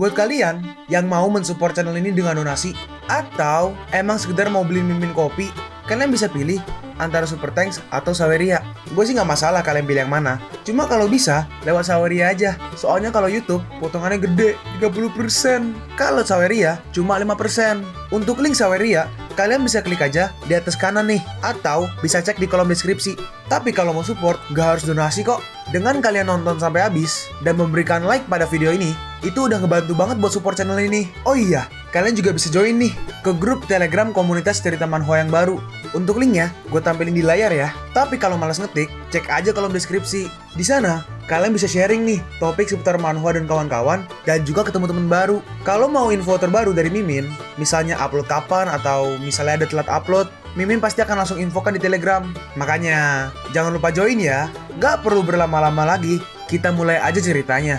Buat kalian yang mau mensupport channel ini dengan donasi, atau emang sekedar mau beli mimin kopi, kalian bisa pilih antara Super Thanks atau Saweria. Gue sih nggak masalah kalian pilih yang mana. Cuma kalau bisa, lewat Saweria aja. Soalnya kalau YouTube, potongannya gede, 30%. Kalau Saweria, cuma 5%. Untuk link Saweria, kalian bisa klik aja di atas kanan nih. Atau bisa cek di kolom deskripsi. Tapi kalau mau support, nggak harus donasi kok. Dengan kalian nonton sampai habis, dan memberikan like pada video ini, itu udah ngebantu banget buat support channel ini. Oh iya, kalian juga bisa join nih ke grup Telegram komunitas cerita manhwa yang baru. Untuk linknya, gue tampilin di layar ya. Tapi kalau malas ngetik, cek aja kolom deskripsi. Di sana, kalian bisa sharing nih topik seputar manhwa dan kawan-kawan, dan juga ketemu teman baru. Kalau mau info terbaru dari Mimin, misalnya upload kapan atau misalnya ada telat upload, Mimin pasti akan langsung infokan di Telegram. Makanya, jangan lupa join ya. Gak perlu berlama-lama lagi, kita mulai aja ceritanya.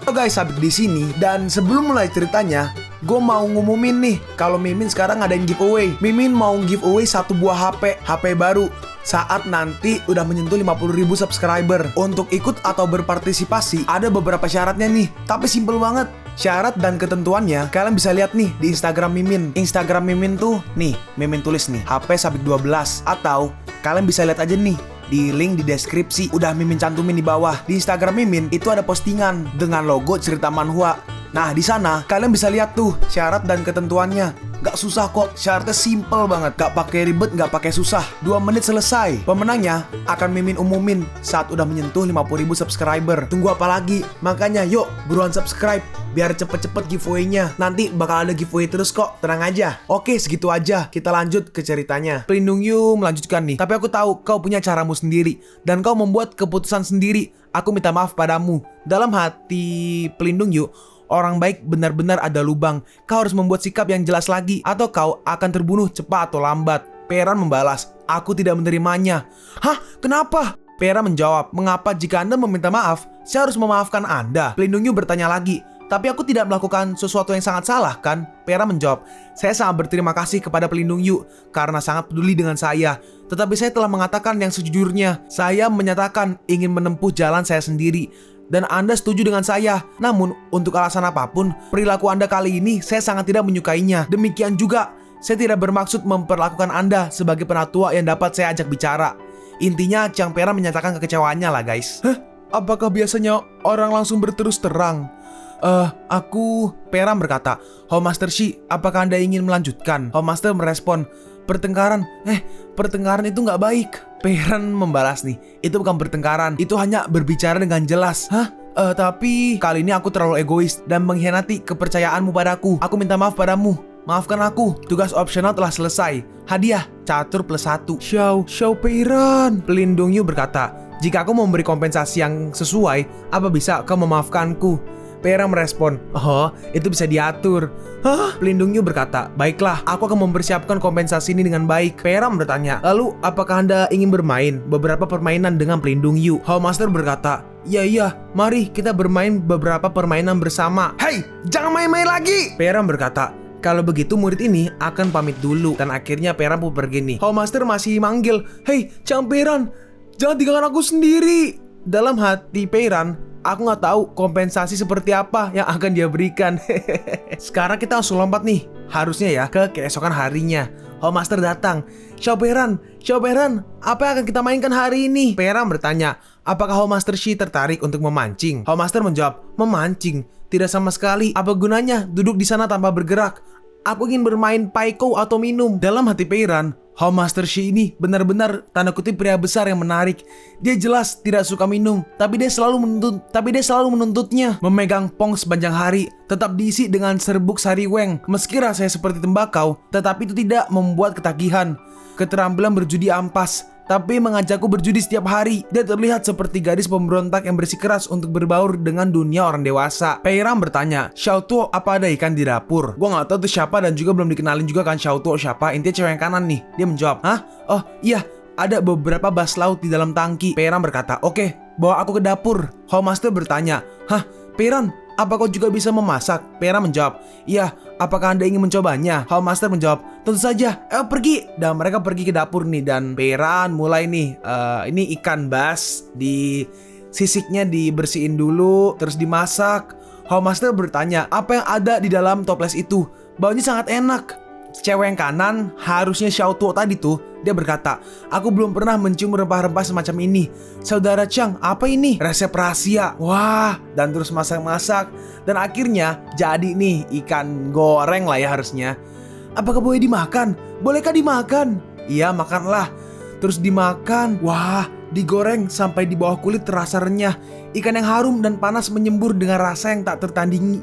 Halo guys, Sabik di sini, dan sebelum mulai ceritanya, gue mau ngumumin nih kalau Mimin sekarang ngadain giveaway. Mimin mau giveaway satu buah HP baru saat nanti udah menyentuh 50.000 subscriber. Untuk ikut atau berpartisipasi ada beberapa syaratnya nih, tapi simple banget. Syarat dan ketentuannya kalian bisa lihat nih di Instagram Mimin. Instagram Mimin tuh nih, Mimin tulis nih HP Sabik 12, atau kalian bisa lihat aja nih di link di deskripsi, udah Mimin cantumin di bawah. Di Instagram Mimin itu ada postingan dengan logo cerita manhwa. Nah, di sana kalian bisa lihat tuh syarat dan ketentuannya. Gak susah kok, syaratnya simple banget. Gak pakai ribet, gak pakai susah. 2 menit selesai. Pemenangnya akan Mimin umumin saat udah menyentuh 50.000 subscriber. Tunggu apa lagi? Makanya yuk, buruan subscribe biar cepet-cepet giveaway-nya. Nanti bakal ada giveaway terus kok, tenang aja. Oke, segitu aja. Kita lanjut ke ceritanya. Pelindung Yu melanjutkan nih. Tapi aku tahu kau punya caramu sendiri dan kau membuat keputusan sendiri. Aku minta maaf padamu. Dalam hati Pelindung Yu, orang baik benar-benar ada lubang. Kau harus membuat sikap yang jelas lagi, atau kau akan terbunuh cepat atau lambat. Peran membalas, aku tidak menerimanya. Hah? Kenapa? Pera menjawab, mengapa jika Anda meminta maaf, saya harus memaafkan Anda? Pelindung Yu bertanya lagi, tapi aku tidak melakukan sesuatu yang sangat salah kan? Pera menjawab, saya sangat berterima kasih kepada Pelindung Yu karena sangat peduli dengan saya. Tetapi saya telah mengatakan yang sejujurnya. Saya menyatakan ingin menempuh jalan saya sendiri. Dan Anda setuju dengan saya. Namun, untuk alasan apapun, perilaku Anda kali ini saya sangat tidak menyukainya. Demikian juga, saya tidak bermaksud memperlakukan Anda sebagai penatua yang dapat saya ajak bicara. Intinya, Chang Pera menyatakan kekecewaannya lah guys. Hah? Apakah biasanya orang langsung berterus terang? Pera berkata, Home Master Shi, apakah Anda ingin melanjutkan? Home Master merespon, pertengkaran itu nggak baik. Peran membalas nih, itu bukan pertengkaran, itu hanya berbicara dengan jelas. Tapi kali ini aku terlalu egois dan mengkhianati kepercayaanmu padaku. Aku minta maaf padamu. Maafkan aku, tugas opsional telah selesai. Hadiah, catur +1. Xiao Peiran. Pelindung Yu berkata, jika aku memberi kompensasi yang sesuai, apa bisa kau memaafkanku? Pera merespon, oh, itu bisa diatur. Hah? Pelindung Yu berkata, baiklah, aku akan mempersiapkan kompensasi ini dengan baik. Pera bertanya, lalu apakah Anda ingin bermain beberapa permainan dengan Pelindung Yu? Hall Master berkata, iya, mari kita bermain beberapa permainan bersama. Hei, jangan main-main lagi! Pera berkata, kalau begitu murid ini akan pamit dulu. Dan akhirnya Pera pun pergi nih. Hall Master masih manggil, hei, Chang Peran, jangan tinggalkan aku sendiri. Dalam hati Peran, aku nggak tahu kompensasi seperti apa yang akan dia berikan. Sekarang kita langsung lompat nih, harusnya ya, ke keesokan harinya. Home Master datang. Xiao Peiran, apa yang akan kita mainkan hari ini? Peiran bertanya, apakah Home Master Shi tertarik untuk memancing? Home Master menjawab, memancing? Tidak sama sekali. Apa gunanya duduk di sana tanpa bergerak? Aku ingin bermain paiko atau minum. Dalam hati Peiran, Home Master Shi ini benar-benar tanda kutip pria besar yang menarik. Dia jelas tidak suka minum, tapi dia selalu menuntutnya. Memegang pong sepanjang hari, tetap diisi dengan serbuk sariweng. Meski rasanya seperti tembakau, tetapi itu tidak membuat ketagihan. Keterampilan berjudi ampas, tapi mengajakku berjudi setiap hari. Dia terlihat seperti gadis pemberontak yang bersikeras untuk berbaur dengan dunia orang dewasa. Peiran bertanya, Xiao Tuo, apa ada ikan di dapur? Gua nggak tahu tuh siapa dan juga belum dikenalin juga kan Xiao Tuo siapa. Intinya cewek yang kanan nih. Dia menjawab, hah? Oh iya, ada beberapa bas laut di dalam tangki. Peiran berkata, oke, bawa aku ke dapur. Home Master bertanya, hah? Peiran, apa kau juga bisa memasak? Pera menjawab, iya, apakah Anda ingin mencobanya? Hall Master menjawab, tentu saja, pergi. Dan mereka pergi ke dapur nih. Dan Peran mulai nih, ini ikan bas, di sisiknya dibersihin dulu, terus dimasak. Howmaster bertanya apa yang ada di dalam toples itu. Baunya sangat enak. Cewek yang kanan, harusnya Xiao Tuo tadi tuh, dia berkata, aku belum pernah mencium rempah-rempah semacam ini. Saudara Chang, apa ini? Resep rahasia. Wah, dan terus masak-masak. Dan akhirnya jadi nih ikan goreng lah ya harusnya. Apakah boleh dimakan? Bolehkah dimakan? Iya, makanlah. Terus dimakan. Wah, digoreng sampai di bawah kulit terasa renyah. Ikan yang harum dan panas menyembur dengan rasa yang tak tertandingi.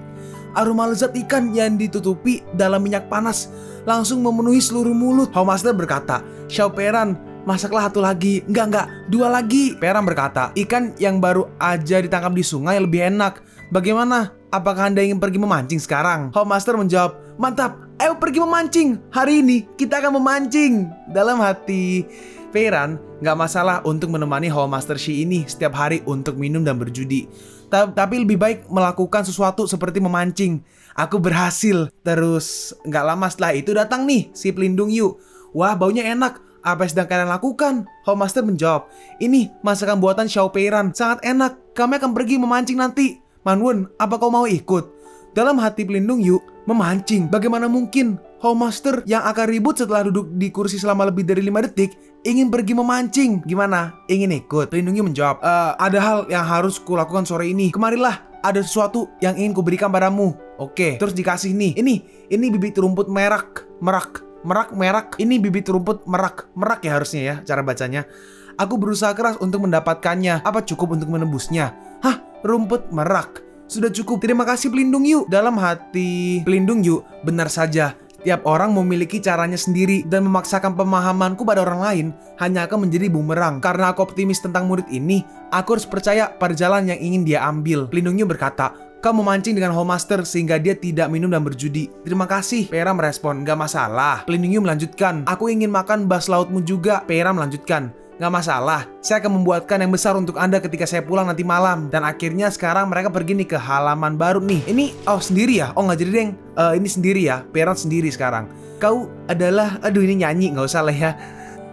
Aroma lezat ikan yang ditutupi dalam minyak panas langsung memenuhi seluruh mulut. Howmaster berkata, Xiao Peran, masaklah satu lagi. Enggak, 2 lagi. Peran berkata, ikan yang baru aja ditangkap di sungai lebih enak. Bagaimana? Apakah Anda ingin pergi memancing sekarang? Howmaster menjawab, mantap, ayo pergi memancing. Hari ini kita akan memancing. Dalam hati Peran, gak masalah untuk menemani Howmaster Shi ini setiap hari untuk minum dan berjudi. Tapi lebih baik melakukan sesuatu seperti memancing. Aku berhasil. Terus gak lama setelah itu datang nih si pelindung Yu. Wah, baunya enak. Apa yang sedang kalian lakukan? Howmaster menjawab, ini masakan buatan Xiao Peiran. Sangat enak. Kami akan pergi memancing nanti. Manwen, apa kau mau ikut? Dalam hati pelindung Yu, memancing? Bagaimana mungkin? Howmaster yang akan ribut setelah duduk di kursi selama lebih dari 5 detik ingin pergi memancing. Gimana? Ingin ikut? Pelindung Yu menjawab, ada hal yang harus kulakukan sore ini. Kemarilah, ada sesuatu yang ingin kuberikan padamu. Oke, terus dikasih nih. Ini bibit rumput merak. Ini bibit rumput merak ya harusnya ya cara bacanya. Aku berusaha keras untuk mendapatkannya. Apa cukup untuk menembusnya? Hah, rumput merak. Sudah cukup. Terima kasih pelindung Yu. Dalam hati pelindung Yu, benar saja. Tiap orang memiliki caranya sendiri dan memaksakan pemahamanku pada orang lain hanya akan menjadi bumerang. Karena aku optimis tentang murid ini, aku harus percaya pada jalan yang ingin dia ambil. Pelindung Yu berkata, kau memancing dengan Howmaster sehingga dia tidak minum dan berjudi. Terima kasih. Pera merespon, gak masalah. Pelindung Yu melanjutkan, aku ingin makan bas lautmu juga. Pera melanjutkan, gak masalah, saya akan membuatkan yang besar untuk Anda ketika saya pulang nanti malam. Dan akhirnya sekarang mereka pergi nih ke halaman baru nih. Ini, sendiri ya? Oh gak jadi deng, ini sendiri ya, Peran sendiri sekarang. Kau adalah, ini nyanyi, gak usah lah ya.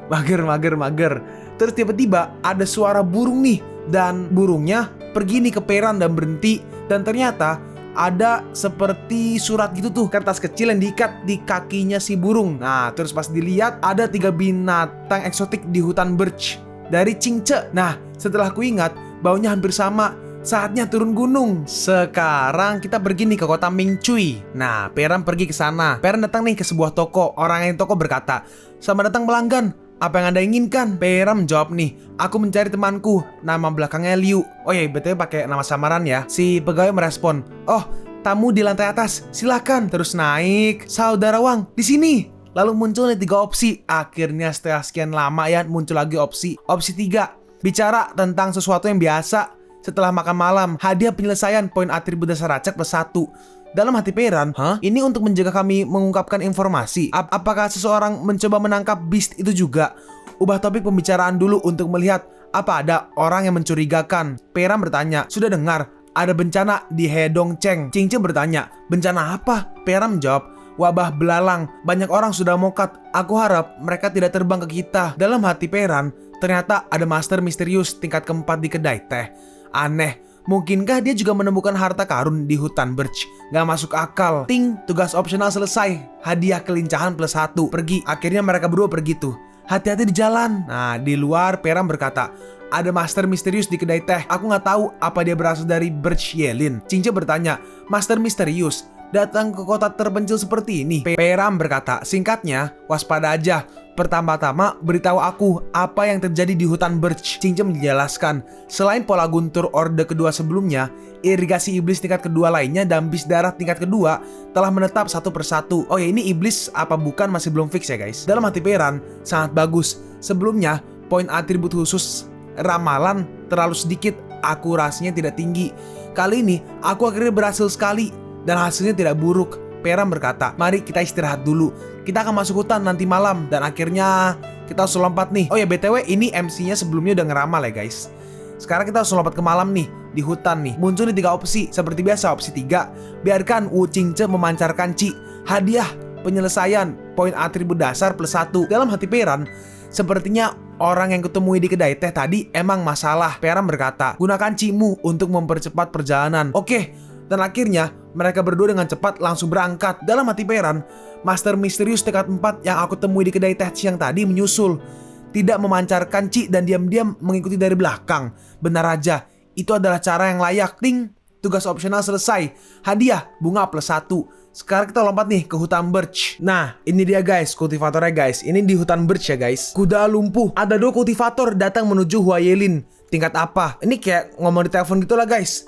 Mager. Terus tiba-tiba ada suara burung nih. Dan burungnya pergi nih ke Peran dan berhenti. Dan ternyata ada seperti surat gitu tuh, kertas kecil yang diikat di kakinya si burung. Nah, terus pas dilihat ada 3 binatang eksotik di hutan birch dari Qingce. Nah, setelah ku ingat, baunya hampir sama. Saatnya turun gunung. Sekarang kita pergi nih ke kota Mingcui. Nah, Peran pergi ke sana. Peran datang nih ke sebuah toko. Orang yang toko berkata, "Selamat datang pelanggan. Apa yang Anda inginkan?" Peran menjawab nih, "Aku mencari temanku. Nama belakangnya Liu." Oh ya, betul pakai nama samaran ya. Si pegawai merespon, "Oh, tamu di lantai atas. Silakan." Terus naik. "Saudara Wang, di sini." Lalu muncul nih 3 opsi. Akhirnya setelah sekian lama ya muncul lagi opsi. Opsi 3, bicara tentang sesuatu yang biasa. Setelah makan malam, hadiah penyelesaian poin atribut dasar acak +1. Dalam hati Peran, ini untuk menjaga kami mengungkapkan informasi. Apakah seseorang mencoba menangkap beast itu juga? Ubah topik pembicaraan dulu untuk melihat apa ada orang yang mencurigakan. Peran bertanya, "Sudah dengar ada bencana di Hedong Cheng?" Qingce bertanya, "Bencana apa?" Peran menjawab, "Wabah belalang. Banyak orang sudah mokat. Aku harap mereka tidak terbang ke kita." Dalam hati Peran, ternyata ada master misterius tingkat keempat di kedai teh. Aneh, mungkinkah dia juga menemukan harta karun di hutan birch? Gak masuk akal. Ting, tugas opsional selesai. Hadiah kelincahan +1. Pergi. Akhirnya mereka berdua pergi tuh. Hati-hati di jalan. Nah, di luar Peran berkata, "Ada master misterius di kedai teh. Aku gak tahu apa dia berasal dari Birch Yelin." Qingce bertanya, "Master misterius datang ke kota terpencil seperti ini?" Peran berkata, "Singkatnya, waspada aja. Pertama-tama beritahu aku apa yang terjadi di hutan birch." Qingce menjelaskan, selain pola guntur orde kedua sebelumnya, irigasi iblis tingkat kedua lainnya dan bis darah tingkat kedua telah menetap satu persatu. Oh ya, ini iblis apa bukan masih belum fix ya guys. Dalam hati Peran, sangat bagus. Sebelumnya, poin atribut khusus ramalan terlalu sedikit, akurasinya tidak tinggi. Kali ini, aku akhirnya berhasil sekali dan hasilnya tidak buruk. Peran berkata, "Mari kita istirahat dulu. Kita akan masuk hutan nanti malam." Dan akhirnya kita harus lompat nih. Oh ya, BTW ini MC-nya sebelumnya udah ngeramal ya guys. Sekarang kita harus lompat ke malam nih, di hutan nih. Muncul nih 3 opsi. Seperti biasa, opsi 3, biarkan Wu Qingce memancarkan Qi. Hadiah penyelesaian poin atribut dasar +1. Dalam hati Peran, sepertinya orang yang kutemui di kedai teh tadi emang masalah. Peran berkata, "Gunakan Qi-mu untuk mempercepat perjalanan." Oke, Dan akhirnya mereka berdua dengan cepat langsung berangkat. Dalam hati Peran, Master Misterius tingkat 4 yang aku temui di kedai teh siang tadi menyusul. Tidak memancarkan Ci dan diam-diam mengikuti dari belakang. Benar aja, itu adalah cara yang layak. Ting, tugas opsional selesai. Hadiah, bunga +1. Sekarang kita lompat nih ke hutan birch. Nah, ini dia guys, kultivatornya guys. Ini di hutan birch ya guys. Kuda lumpuh. Ada 2 kultivator datang menuju Huayelin. Tingkat apa? Ini kayak ngomong di telepon gitu lah guys.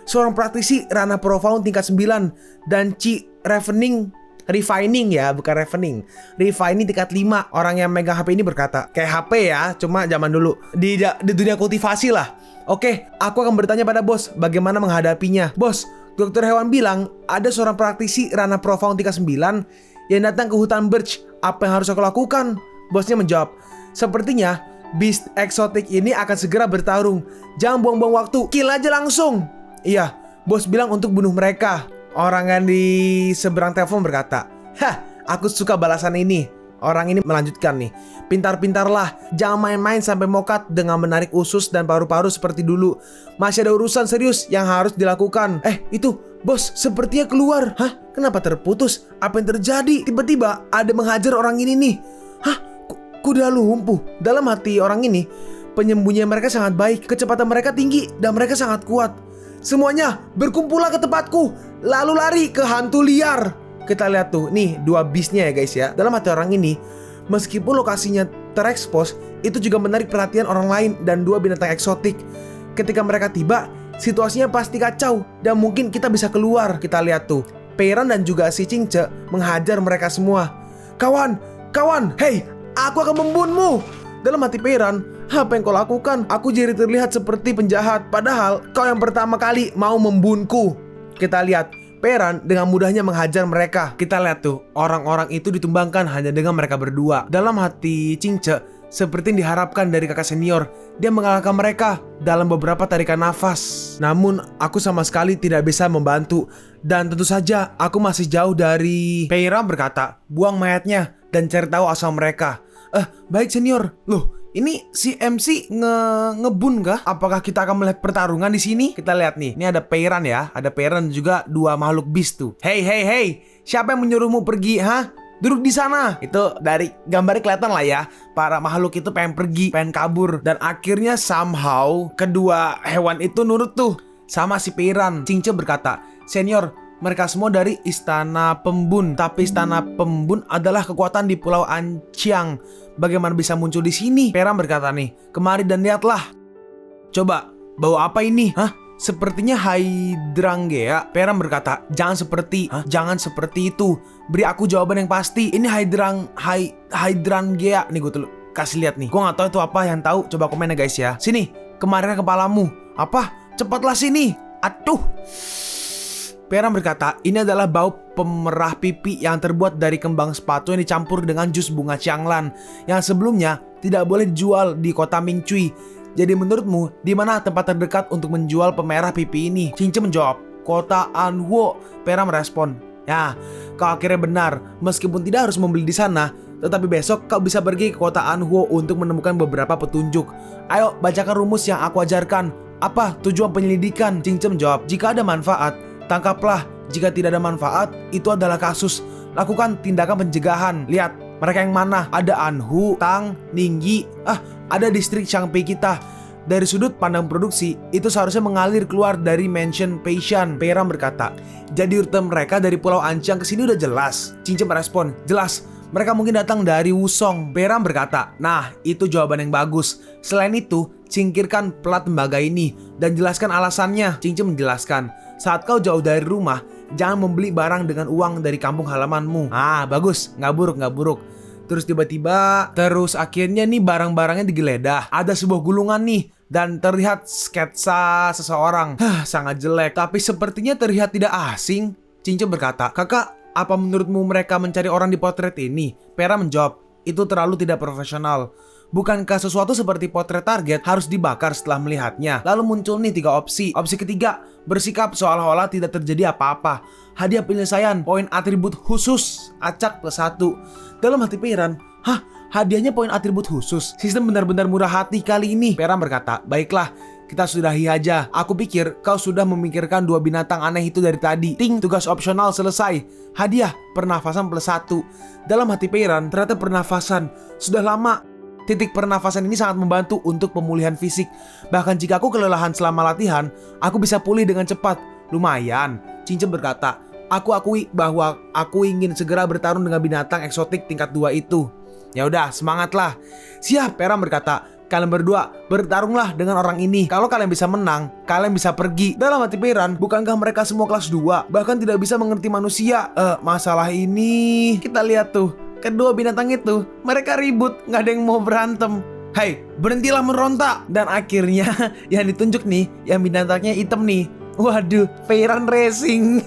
Seorang praktisi ranah profound tingkat 9. Dan Ci Refining ya, bukan Refining tingkat 5. Orang yang megang HP ini berkata, kayak HP ya, cuma zaman dulu. Di dunia kultivasi lah. Oke, aku akan bertanya pada bos bagaimana menghadapinya. Bos, dokter hewan bilang ada seorang praktisi ranah profound tingkat 9 yang datang ke hutan birch. Apa yang harus aku lakukan? Bosnya menjawab, sepertinya beast eksotik ini akan segera bertarung. Jangan buang-buang waktu, kill aja langsung. Iya, bos bilang untuk bunuh mereka. Orang yang di seberang telepon berkata, hah, aku suka balasan ini. Orang ini melanjutkan nih, pintar-pintarlah, jangan main-main sampai mokat dengan menarik usus dan paru-paru seperti dulu. Masih ada urusan serius yang harus dilakukan. Itu, bos, sepertinya keluar. Hah? Kenapa terputus? Apa yang terjadi? Tiba-tiba ada menghajar orang ini nih. Hah? Kuda lumpuh. Dalam hati orang ini, penyembunyian mereka sangat baik, kecepatan mereka tinggi, dan mereka sangat kuat. Semuanya berkumpullah ke tempatku, lalu lari ke hantu liar. Kita lihat tuh, nih 2 beastnya ya guys ya. Dalam hati orang ini, meskipun lokasinya terekspos, itu juga menarik perhatian orang lain dan 2 binatang eksotik. Ketika mereka tiba, situasinya pasti kacau dan mungkin kita bisa keluar. Kita lihat tuh, Peran dan juga si Cingce menghajar mereka semua. Kawan, hei, aku akan membunuhmu. Dalam hati Peran, apa yang kau lakukan? Aku jadi terlihat seperti penjahat, padahal kau yang pertama kali mau membunuhku. Kita lihat, Peran dengan mudahnya menghajar mereka. Kita lihat tuh, orang-orang itu ditumbangkan hanya dengan mereka berdua. Dalam hati Cingce, seperti yang diharapkan dari kakak senior, dia mengalahkan mereka dalam beberapa tarikan nafas. Namun, aku sama sekali tidak bisa membantu. Dan tentu saja, aku masih jauh dari... Peran berkata, buang mayatnya dan cari tahu asal mereka. Baik senior. Loh, ini si MC ngebun kah? Apakah kita akan melihat pertarungan di sini? Kita lihat nih. Ini ada Peran ya. Ada Peran juga 2 makhluk beast tuh. Hey. Siapa yang menyuruhmu pergi, ha? Duduk di sana. Itu dari gambarnya kelihatan lah ya. Para makhluk itu pengen pergi, pengen kabur. Dan akhirnya somehow kedua hewan itu nurut tuh sama si Peran. Cingce berkata, senior, mereka semua dari Istana Pembun. Tapi Istana Pembun adalah kekuatan di Pulau Anciang. Bagaimana bisa muncul di sini? Peran berkata nih, kemari dan lihatlah. Coba, bau apa ini? Hah? Sepertinya Hydrangea. Peran berkata, jangan seperti itu. Beri aku jawaban yang pasti. Ini Hydrangea. Nih gue kasih lihat nih. Gue gak tahu itu apa, yang tahu coba komen ya guys ya. Sini, kemarin kepalamu. Apa? Cepatlah sini. Aduh. Peran berkata, ini adalah bau pemerah pipi yang terbuat dari kembang sepatu yang dicampur dengan jus bunga Qianglan yang sebelumnya tidak boleh dijual di kota Mingcui. Jadi menurutmu, di mana tempat terdekat untuk menjual pemerah pipi ini? Cingce menjawab, kota Anhuo. Peran merespon, ya, kau akhirnya benar. Meskipun tidak harus membeli di sana, tetapi besok kau bisa pergi ke kota Anhuo untuk menemukan beberapa petunjuk. Ayo, bacakan rumus yang aku ajarkan. Apa tujuan penyelidikan? Cingce menjawab, jika ada manfaat, tangkaplah. Jika tidak ada manfaat, itu adalah kasus. Lakukan tindakan pencegahan. Lihat, mereka yang mana? Ada Anhu, Tang, Ningyi. Ada distrik Xiangpei kita. Dari sudut pandang produksi, itu seharusnya mengalir keluar dari Mansion Peishan. Peran berkata, jadi rute mereka dari Pulau Anciang ke sini udah jelas. Cingce merespon, jelas. Mereka mungkin datang dari Wusong. Peran berkata, nah, itu jawaban yang bagus. Selain itu, singkirkan plat tembaga ini dan jelaskan alasannya. Cingce menjelaskan, saat kau jauh dari rumah, jangan membeli barang dengan uang dari kampung halamanmu. Bagus, nggak buruk. Terus akhirnya nih barang-barangnya digeledah. Ada sebuah gulungan nih dan terlihat sketsa seseorang. Sangat jelek, tapi sepertinya terlihat tidak asing. Cingce berkata, kakak, apa menurutmu mereka mencari orang di potret ini? Peran menjawab, itu terlalu tidak profesional. Bukankah sesuatu seperti potret target harus dibakar setelah melihatnya? Lalu muncul nih 3 opsi. Opsi ketiga, bersikap seolah-olah tidak terjadi apa-apa. Hadiah penyelesaian, poin atribut khusus, acak +1. Dalam hati Peran, hadiahnya poin atribut khusus. Sistem benar-benar murah hati kali ini. Peran berkata, baiklah, kita sudahi aja. Aku pikir kau sudah memikirkan 2 binatang aneh itu dari tadi. Ting, tugas opsional selesai. Hadiah, pernafasan +1. Dalam hati Peyran, ternyata pernafasan. Sudah lama. Titik pernafasan ini sangat membantu untuk pemulihan fisik. Bahkan jika aku kelelahan selama latihan, aku bisa pulih dengan cepat. Lumayan, Cince berkata. Aku akui bahwa aku ingin segera bertarung dengan binatang eksotik tingkat 2 itu. Ya udah, semangatlah. Siap, Peyran berkata. Kalian berdua bertarunglah dengan orang ini. Kalau kalian bisa menang, kalian bisa pergi. Dalam hati Peyran, bukankah mereka semua kelas 2? Bahkan tidak bisa mengerti manusia. Masalah ini, kita lihat tuh. Kedua binatang itu, mereka ribut, gak ada yang mau berantem. Hai, berhentilah meronta. Dan akhirnya yang ditunjuk nih, yang binatangnya hitam nih. Waduh, Peyran racing.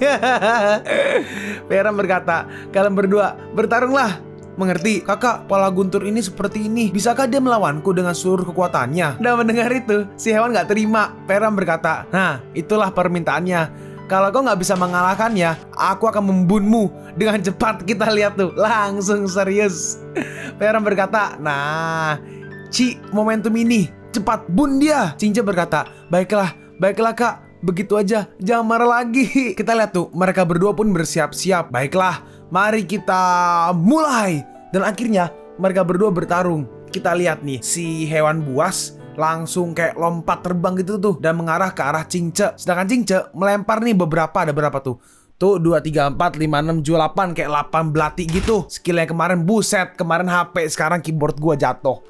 Peyran berkata, kalian berdua bertarunglah. Mengerti, kakak, pola guntur ini seperti ini. Bisakah dia melawanku dengan seluruh kekuatannya? Dan mendengar itu, si hewan gak terima. Peyran berkata, nah, itulah permintaannya. Kalau kau gak bisa mengalahkannya, aku akan membunuhmu dengan cepat. Kita lihat tuh, langsung serius. Peyran berkata, nah, Ci, momentum ini, cepat bun dia. Cince berkata, baiklah kak, begitu aja, jangan marah lagi. Kita lihat tuh, mereka berdua pun bersiap-siap. Baiklah, mari kita mulai. Dan akhirnya mereka berdua bertarung. Kita lihat nih, si hewan buas langsung kayak lompat terbang gitu tuh dan mengarah ke arah Cince. Sedangkan Cince melempar nih ada berapa tuh? Tuh 2, 3, 4, 5, 6, 7, 8 kayak 8 belati gitu. Skillnya kemarin buset, kemarin HP, sekarang keyboard gua jatuh.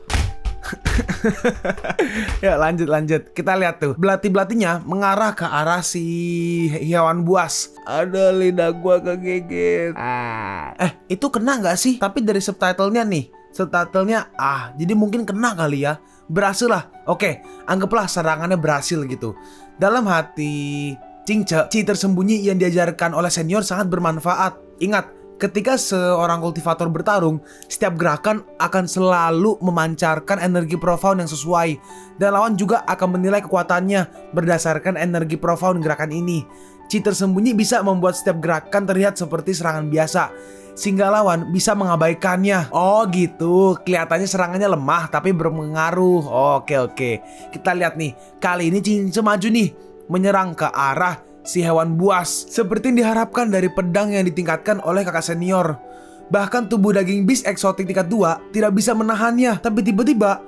Ya lanjut. Kita lihat tuh, belati-belatinya mengarah ke arah si hewan buas. Ada lidah gua kegigit. Itu kena nggak sih? Tapi dari subtitlenya nih, jadi mungkin kena kali ya. Berhasil lah. Oke, anggaplah serangannya berhasil gitu. Dalam hati Cince, ci tersembunyi yang diajarkan oleh senior sangat bermanfaat. Ingat, ketika seorang kultivator bertarung, setiap gerakan akan selalu memancarkan energi profound yang sesuai. Dan lawan juga akan menilai kekuatannya berdasarkan energi profound gerakan ini. Ci tersembunyi bisa membuat setiap gerakan terlihat seperti serangan biasa, sehingga lawan bisa mengabaikannya. Oh gitu, kelihatannya serangannya lemah tapi berpengaruh. Oke. Kita lihat nih, kali ini Cince maju nih, menyerang ke arah si hewan buas. Seperti yang diharapkan dari pedang yang ditingkatkan oleh kakak senior. Bahkan tubuh daging beast eksotik tingkat 2 tidak bisa menahannya. Tapi tiba-tiba,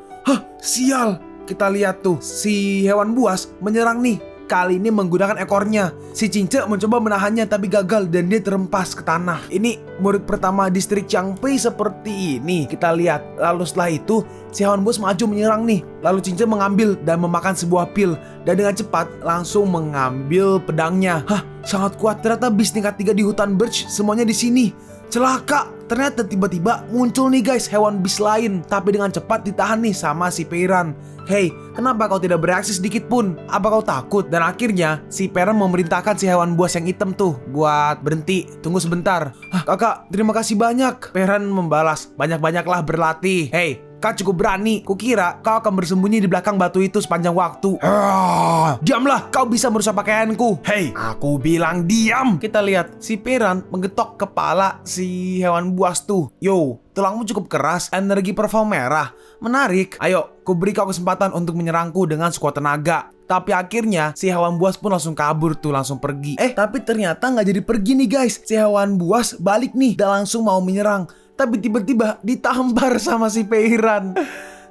sial. Kita lihat tuh, si hewan buas menyerang nih. Kali ini menggunakan ekornya. Si Cince mencoba menahannya tapi gagal dan dia terempas ke tanah. Ini murid pertama distrik Changpei seperti ini. Kita lihat. Lalu setelah itu si hewan buas maju menyerang nih. Lalu Cince mengambil dan memakan sebuah pil. Dan dengan cepat langsung mengambil pedangnya. Sangat kuat. Ternyata beast tingkat 3 di hutan birch semuanya di sini. Celaka. Ternyata tiba-tiba muncul nih guys hewan beast lain. Tapi dengan cepat ditahan nih sama si Peyran. Hei, kenapa kau tidak bereaksi sedikit pun? Apa kau takut? Dan akhirnya si Peyran memerintahkan si hewan buas yang hitam tuh buat berhenti, tunggu sebentar. Kakak, terima kasih banyak. Peyran membalas, banyak-banyaklah berlatih. Hei, kau cukup berani. Kukira kau akan bersembunyi di belakang batu itu sepanjang waktu. Diamlah, kau bisa merusak pakaianku. Hei, aku bilang diam. Kita lihat, si Peyran menggetok kepala si hewan buas tuh. Yo, tulangmu cukup keras, energi perform merah. Menarik. Ayo, ku beri kau kesempatan untuk menyerangku dengan sekuat tenaga. Tapi akhirnya si hewan buas pun langsung kabur tuh, langsung pergi. Tapi ternyata nggak jadi pergi nih guys. Si hewan buas balik nih dan langsung mau menyerang. Tapi tiba-tiba ditampar sama si Peyran.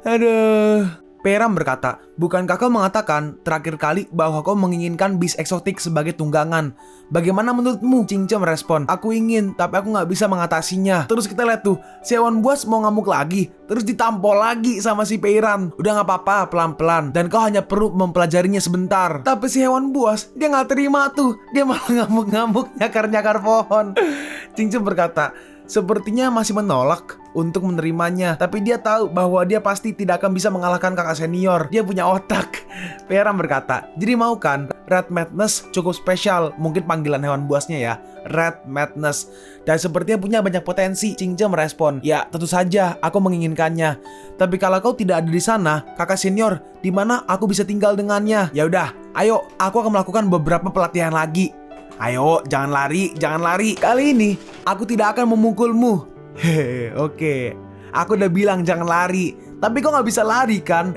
Aduh. Peyran berkata, bukankah kau mengatakan terakhir kali bahwa kau menginginkan beast eksotik sebagai tunggangan? Bagaimana menurutmu? Cince merespon, aku ingin, tapi aku gak bisa mengatasinya. Terus kita lihat tuh, si hewan buas mau ngamuk lagi. Terus ditampol lagi sama si Peyran. Udah gak apa-apa, pelan-pelan. Dan kau hanya perlu mempelajarinya sebentar. Tapi si hewan buas, dia gak terima tuh. Dia malah ngamuk-ngamuk, nyakar-nyakar pohon. Cince berkata, sepertinya masih menolak untuk menerimanya. Tapi dia tahu bahwa dia pasti tidak akan bisa mengalahkan kakak senior. Dia punya otak. Peyran berkata, jadi mau kan? Red Madness cukup spesial. Mungkin panggilan hewan buasnya ya, Red Madness. Dan sepertinya punya banyak potensi. Cince merespon, ya tentu saja aku menginginkannya. Tapi kalau kau tidak ada di sana, kakak senior, di mana aku bisa tinggal dengannya? Ya udah, ayo, aku akan melakukan beberapa pelatihan lagi. Ayo, jangan lari. Kali ini, aku tidak akan memukulmu. Hehe, oke. Aku udah bilang jangan lari, tapi kok nggak bisa lari kan?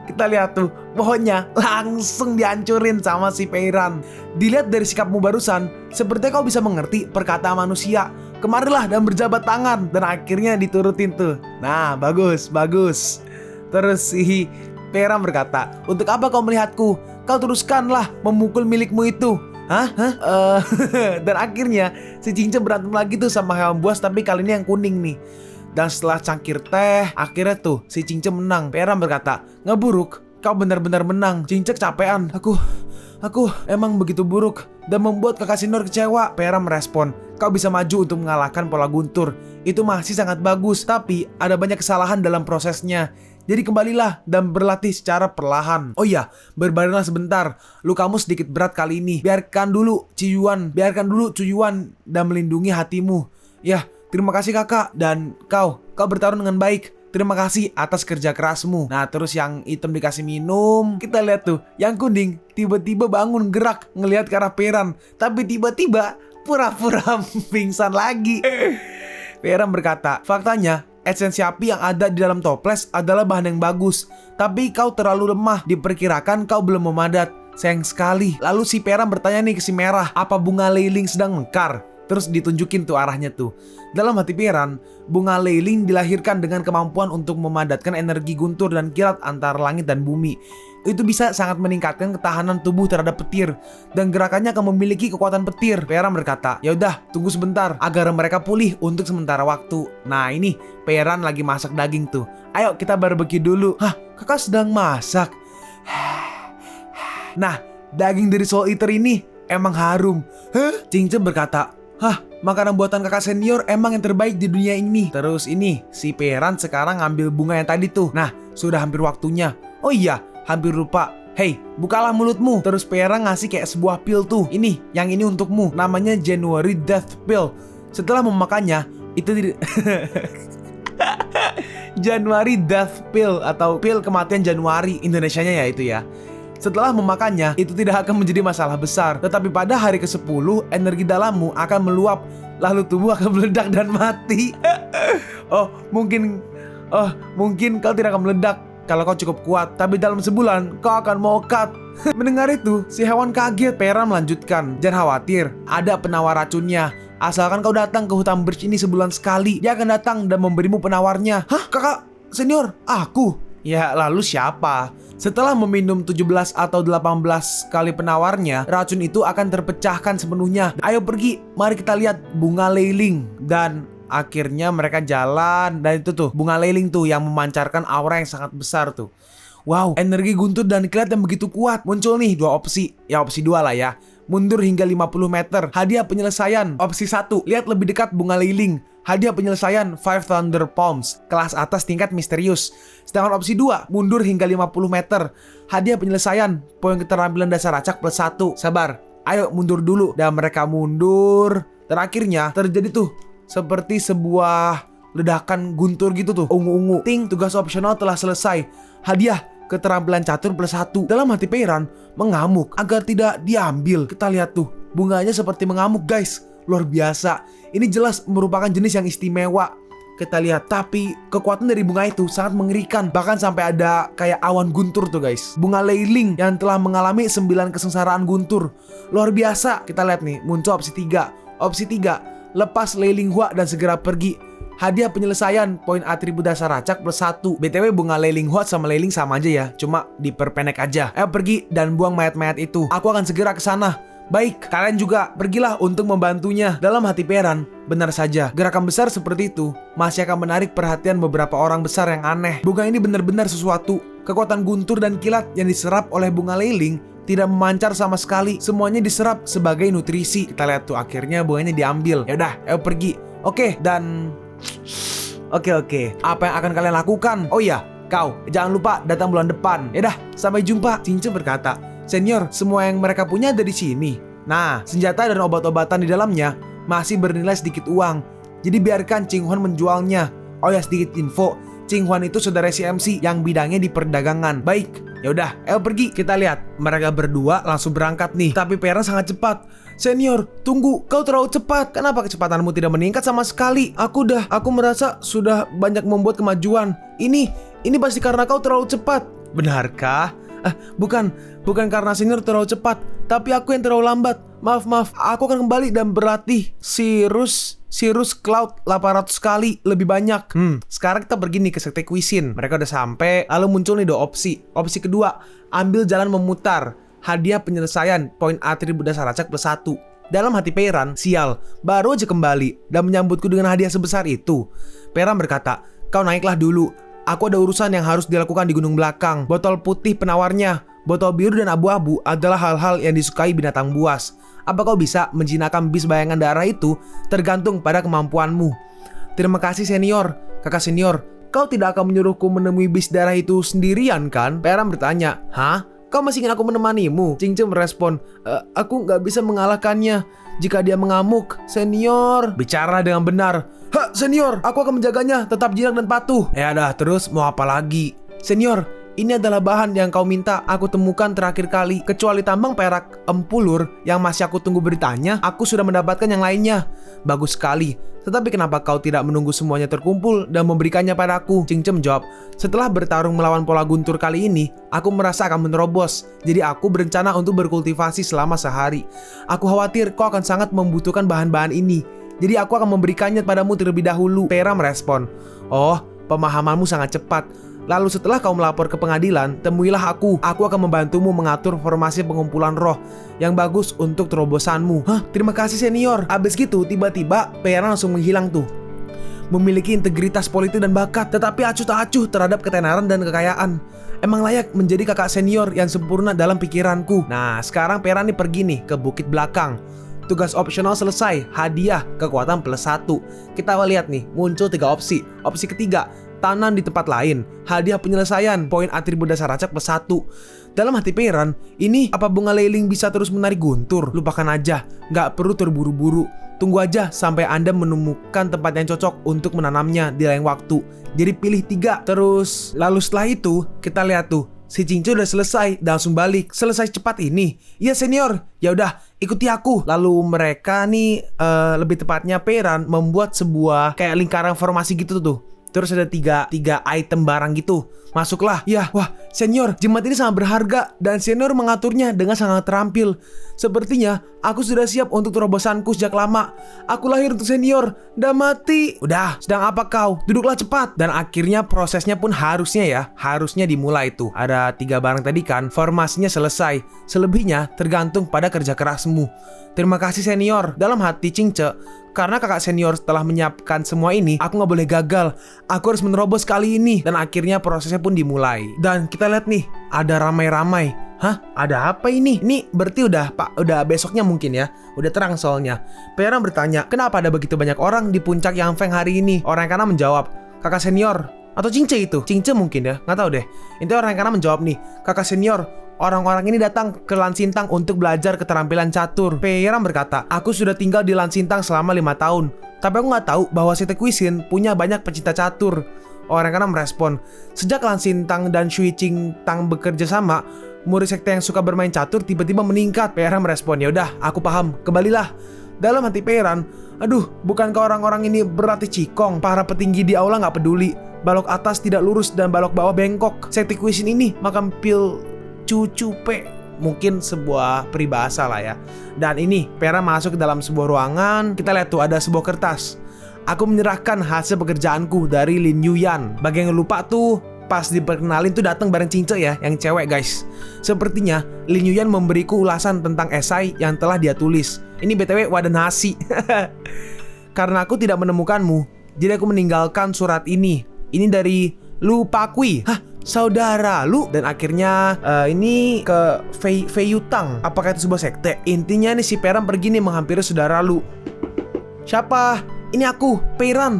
Kita lihat tuh, pohonnya langsung dihancurin sama si Peyran. Dilihat dari sikapmu barusan, sepertinya kau bisa mengerti perkataan manusia. Kemarilah dan berjabat tangan. Dan akhirnya diturutin tuh. Nah, bagus. Terus si Peyran berkata, untuk apa kau melihatku? Kau teruskanlah memukul milikmu itu. Hah? Dan akhirnya si Cincin berantem lagi tuh sama hewan buas, tapi kali ini yang kuning nih. Dan setelah cangkir teh, akhirnya tuh si Cincin menang. Peyran berkata, ngeburuk, kau benar-benar menang. Cincin capean. Aku emang begitu buruk dan membuat kakak senior kecewa. Peyran merespon, kau bisa maju untuk mengalahkan pola guntur. Itu masih sangat bagus, tapi ada banyak kesalahan dalam prosesnya. Jadi kembalilah dan berlatih secara perlahan. Oh iya, berbaringlah sebentar. Lukamu sedikit berat kali ini. Biarkan dulu Cuyuan dan melindungi hatimu. Ya, terima kasih kakak. Dan kau bertarung dengan baik. Terima kasih atas kerja kerasmu. Nah, terus yang hitam dikasih minum. Kita lihat tuh, yang kuning tiba-tiba bangun gerak ngelihat ke arah Peyran. Tapi tiba-tiba pura-pura pingsan lagi. Peyran berkata, faktanya esensi api yang ada di dalam toples adalah bahan yang bagus, tapi kau terlalu lemah. Diperkirakan kau belum memadat. Sayang sekali. Lalu si Peyran bertanya nih ke si Merah, apa bunga leiling sedang mekar? Terus ditunjukin tuh arahnya tuh. Dalam hati Peyran, bunga leiling dilahirkan dengan kemampuan untuk memadatkan energi guntur dan kilat antara langit dan bumi. Itu bisa sangat meningkatkan ketahanan tubuh terhadap petir, dan gerakannya akan memiliki kekuatan petir. Peyran berkata, ya udah, tunggu sebentar agar mereka pulih untuk sementara waktu. Nah ini Peyran lagi masak daging tuh. Ayo kita barbecue dulu. Hah, kakak sedang masak? Nah, daging dari Soul Eater ini emang harum. Cincin berkata, hah, makanan buatan kakak senior emang yang terbaik di dunia ini. Terus ini, si Peyran sekarang ngambil bunga yang tadi tuh. Nah, sudah hampir waktunya. Oh iya, hampir lupa. Hey, bukalah mulutmu. Terus Peyran ngasih kayak sebuah pil tuh. Ini, yang ini untukmu. Namanya January Death Pill. Setelah memakannya, itu January Death Pill atau pil kematian Januari, Indonesianya ya itu ya. Setelah memakannya, itu tidak akan menjadi masalah besar. Tetapi pada hari ke-10, energi dalammu akan meluap, lalu tubuh akan meledak dan mati. Mungkin kau tidak akan meledak kalau kau cukup kuat, tapi dalam sebulan kau akan mokat. Mendengar itu, si hewan kaget. Peyran melanjutkan, jangan khawatir, ada penawar racunnya. Asalkan kau datang ke hutan birch ini sebulan sekali, dia akan datang dan memberimu penawarnya. Hah, kakak senior? Aku? Ya, lalu siapa? Setelah meminum 17 atau 18 kali penawarnya, racun itu akan terpecahkan sepenuhnya. Ayo pergi, mari kita lihat bunga leiling. Dan akhirnya mereka jalan, dan itu tuh bunga leiling tuh yang memancarkan aura yang sangat besar tuh. Wow, energi guntur dan kilat yang begitu kuat. Muncul nih dua opsi. Ya opsi 2 lah ya. Mundur hingga 50 meter, hadiah penyelesaian. Opsi 1, lihat lebih dekat bunga leiling. Hadiah penyelesaian 5 Thunder Palms, kelas atas tingkat misterius. Sedangkan opsi 2, mundur hingga 50 meter. Hadiah penyelesaian, poin keterampilan dasar acak plus 1. Sabar, ayo mundur dulu. Dan mereka mundur. Dan akhirnya terjadi tuh seperti sebuah ledakan guntur gitu tuh. Ungu-ungu. Ting, tugas opsional telah selesai. Hadiah keterampilan catur plus 1. Dalam hati Peyran mengamuk agar tidak diambil. Kita lihat tuh, bunganya seperti mengamuk guys. Luar biasa. Ini jelas merupakan jenis yang istimewa. Kita lihat, tapi kekuatan dari bunga itu sangat mengerikan. Bahkan sampai ada kayak awan guntur tuh guys. Bunga leiling yang telah mengalami 9 kesengsaraan guntur. Luar biasa. Kita lihat nih, muncul opsi 3. Opsi 3, lepas Lei-Ling Hua dan segera pergi. Hadiah penyelesaian, poin atribut dasar acak plus 1. BTW bunga Lei-Ling Hua sama Lei-Ling sama aja ya, cuma diperpendek aja. Ayo pergi dan buang mayat-mayat itu. Aku akan segera ke sana. Baik, kalian juga pergilah untuk membantunya. Dalam hati Peyran, benar saja, gerakan besar seperti itu masih akan menarik perhatian beberapa orang besar yang aneh. Bunga ini benar-benar sesuatu. Kekuatan guntur dan kilat yang diserap oleh bunga Lei-Ling tidak memancar sama sekali. Semuanya diserap sebagai nutrisi. Kita lihat tuh, akhirnya bunganya diambil. Yaudah, ayo pergi. Oke. Apa yang akan kalian lakukan? Oh iya, kau jangan lupa datang bulan depan. Yaudah, sampai jumpa. Cincin berkata, senior, semua yang mereka punya ada di sini. Nah, senjata dan obat-obatan di dalamnya masih bernilai sedikit uang. Jadi biarkan Qing Huan menjualnya. Oh ya, sedikit info, Qing Huan itu saudara si MC yang bidangnya di perdagangan. Baik, yaudah, ayo pergi. Kita lihat, mereka berdua langsung berangkat nih. Tapi Peyran sangat cepat. Senior, tunggu, kau terlalu cepat. Kenapa kecepatanmu tidak meningkat sama sekali? Aku merasa sudah banyak membuat kemajuan. Ini pasti karena kau terlalu cepat. Benarkah? Bukan karena senior terlalu cepat, tapi aku yang terlalu lambat. Maaf, aku akan kembali dan berlatih Cirrus Cloud 800 kali lebih banyak. Sekarang kita pergi nih ke sekte Kuisin. Mereka udah sampai, lalu muncul nih 2 opsi. Opsi kedua, ambil jalan memutar. Hadiah penyelesaian, poin atribut dasar acak +1. Dalam hati Peyran, sial, baru aja kembali dan menyambutku dengan hadiah sebesar itu. Peyran berkata, kau naiklah dulu. Aku ada urusan yang harus dilakukan di gunung belakang. Botol putih penawarnya, botol biru dan abu-abu adalah hal-hal yang disukai binatang buas. Apa kau bisa menjinakkan bis bayangan darah itu? Tergantung pada kemampuanmu. Terima kasih senior. Kakak senior, kau tidak akan menyuruhku menemui bis darah itu sendirian kan? Peyran bertanya, hah? Kau masih ingin aku menemanimu? Cingce merespon, aku nggak bisa mengalahkannya jika dia mengamuk. Senior, bicara dengan benar. Senior, aku akan menjaganya tetap jinak dan patuh. Ya dah, terus mau apa lagi? Senior, ini adalah bahan yang kau minta aku temukan terakhir kali. Kecuali tambang perak empulur yang masih aku tunggu beritanya, aku sudah mendapatkan yang lainnya. Bagus sekali. Tetapi kenapa kau tidak menunggu semuanya terkumpul dan memberikannya padaku? Cingce menjawab, setelah bertarung melawan pola guntur kali ini, aku merasa akan menerobos. Jadi aku berencana untuk berkultivasi selama sehari. Aku khawatir kau akan sangat membutuhkan bahan-bahan ini. Jadi aku akan memberikannya padamu terlebih dahulu. Peyran merespon, oh, pemahamanmu sangat cepat. Lalu setelah kau melapor ke pengadilan, temuilah aku. Aku akan membantumu mengatur formasi pengumpulan roh yang bagus untuk terobosanmu. Terima kasih senior. Abis gitu tiba-tiba Peyran langsung menghilang tuh. Memiliki integritas politik dan bakat, tetapi acuh tak acuh terhadap ketenaran dan kekayaan. Emang layak menjadi kakak senior yang sempurna dalam pikiranku. Nah, sekarang Peyran nih pergi nih ke bukit belakang. Tugas opsional selesai, hadiah kekuatan +1. Kita lihat nih, muncul 3 opsi. Opsi ketiga, tanam di tempat lain, hadiah penyelesaian, poin atribut dasar acak +1. Dalam hati Peyran, ini apa bunga leliling bisa terus menarik guntur? Lupakan aja, nggak perlu terburu-buru. Tunggu aja sampai Anda menemukan tempat yang cocok untuk menanamnya di lain waktu. Jadi pilih 3. Terus, lalu setelah itu, kita lihat tuh, si Cingce udah selesai dan langsung balik. Selesai cepat ini. Iya senior, ya udah ikuti aku. Lalu mereka nih lebih tepatnya Peyran membuat sebuah kayak lingkaran formasi gitu tuh. Terus ada tiga item barang gitu. Masuklah. Ya, wah, senior, jimat ini sangat berharga dan senior mengaturnya dengan sangat terampil. Sepertinya aku sudah siap untuk terobosanku sejak lama. Aku lahir untuk senior dan mati. Udah, sedang apa kau? Duduklah cepat. Dan akhirnya prosesnya pun harusnya dimulai tuh. Ada 3 barang tadi kan, formasinya selesai. Selebihnya tergantung pada kerja kerasmu. Terima kasih senior. Dalam hati Cingce, karena kakak senior telah menyiapkan semua ini, aku gak boleh gagal. Aku harus menerobos kali ini. Dan akhirnya prosesnya pun dimulai. Dan kita lihat nih, ada ramai-ramai. Hah? Ada apa ini? Ini berarti udah besoknya mungkin ya. Udah terang soalnya. Peyran bertanya, kenapa ada begitu banyak orang di puncak Yang Feng hari ini? Orang yang kanan menjawab, kakak senior. Atau Cingce itu? Cingce mungkin ya, nggak tahu deh. Intinya orang yang kanan menjawab nih, kakak senior, orang-orang ini datang ke Lansintang untuk belajar keterampilan catur. Peyran berkata, aku sudah tinggal di Lansintang selama 5 tahun. Tapi aku nggak tahu bahwa sekte Kuisin punya banyak pecinta catur. Orang yang kanan merespon, sejak Lansintang dan Shui Qingtang bekerja sama, murid sekte yang suka bermain catur tiba-tiba meningkat. Peyran merespon, ya udah, aku paham, kembalilah. Dalam hati Peyran, aduh, bukankah orang-orang ini berlatih Qigong? Para petinggi di aula nggak peduli. Balok atas tidak lurus dan balok bawah bengkok. Sekte Kuisin ini makan pil cucupe, mungkin sebuah peribahasa lah ya. Dan ini Peyran masuk ke dalam sebuah ruangan. Kita lihat tuh ada sebuah kertas. Aku menyerahkan hasil pekerjaanku dari Lin Yuyan. Bagi yang lupa tuh, pas diperkenalin tuh datang bareng Cingce ya, yang cewek guys. Sepertinya Lin Yuyan memberiku ulasan tentang esai yang telah dia tulis. Ini BTW wadah nasi. Karena aku tidak menemukanmu, jadi aku meninggalkan surat ini. Ini dari Lu Pakui. Hah? Saudara lu? Dan akhirnya ini ke Fei Yutang. Apakah itu sebuah sekte? Intinya nih si Peyran pergi nih menghampiri saudara lu. Siapa? Ini aku, Peyran.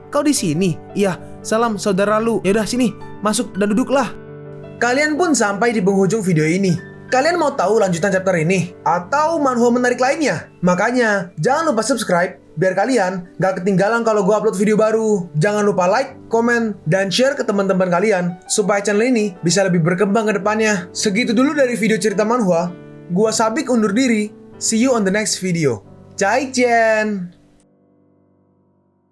Kau di sini? Iya, salam saudara lu. Yaudah sini, masuk dan duduklah. Kalian pun sampai di penghujung video ini. Kalian mau tahu lanjutan chapter ini? Atau manhwa menarik lainnya? Makanya, jangan lupa subscribe biar kalian gak ketinggalan kalau gue upload video baru. Jangan lupa like, komen, dan share ke teman-teman kalian supaya channel ini bisa lebih berkembang ke depannya. Segitu dulu dari video cerita manhwa. Gua Sabik undur diri. See you on the next video. Zaijian!